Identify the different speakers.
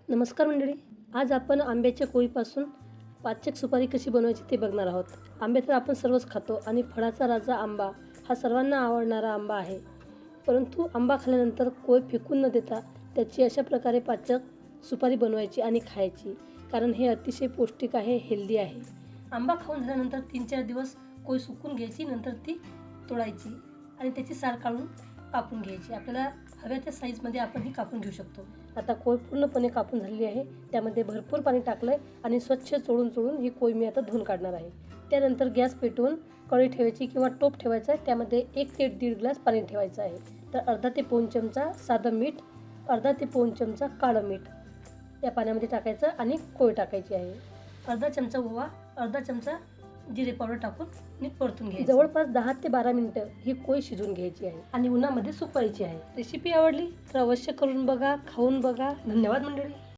Speaker 1: नमस्कार मंडळी. आज आपण आंब्याच्या कोळीपासून पाचक सुपारी कशी बनवायची ते बघणार आहोत. आंबे तर आपण सर्वच खातो आणि फळाचा राजा आंबा हा सर्वांना आवडणारा आंबा आहे. परंतु आंबा खाल्ल्यानंतर कोय फेकून न देता त्याची अशा प्रकारे पाचक सुपारी बनवायची आणि खायची, कारण हे अतिशय पौष्टिक आहे, हेल्दी आहे. आंबा खाऊन झाल्यानंतर 3-4 दिवस कोय सुकून घ्यायची, नंतर ती तोडायची आणि त्याची साल काढून कापून घ्यायची. आपल्याला हव्या त्या साईजमध्ये आपण ही कापून घेऊ शकतो. आता कोय पूर्णपणे कापून झालेली आहे. त्यामध्ये भरपूर पाणी टाकलं आहे आणि स्वच्छ चोळून ही कोय मी आता धुवून काढणार आहे. त्यानंतर गॅस पेटवून कढई ठेवायची किंवा टोप ठेवायचा आहे. त्यामध्ये 1 ते 1.5 ग्लास पाणी ठेवायचं आहे. तर अर्धा ते पाऊण चमचा साधं मीठ, अर्धा ते पाऊण चमचा काळं मीठ या पाण्यामध्ये टाकायचं आणि कोय टाकायची आहे. अर्धा चमचा ओवा, अर्धा चमचा जिरे पावडर टाकून नीट परतून घ्यायची. जवळपास 10 ते 12 मिनिटं ही कोय शिजवून घ्यायची आहे आणि उन्हामध्ये सुकवायची आहे. रेसिपी आवडली तर अवश्य करून बघा, खाऊन बघा. धन्यवाद मंडळी.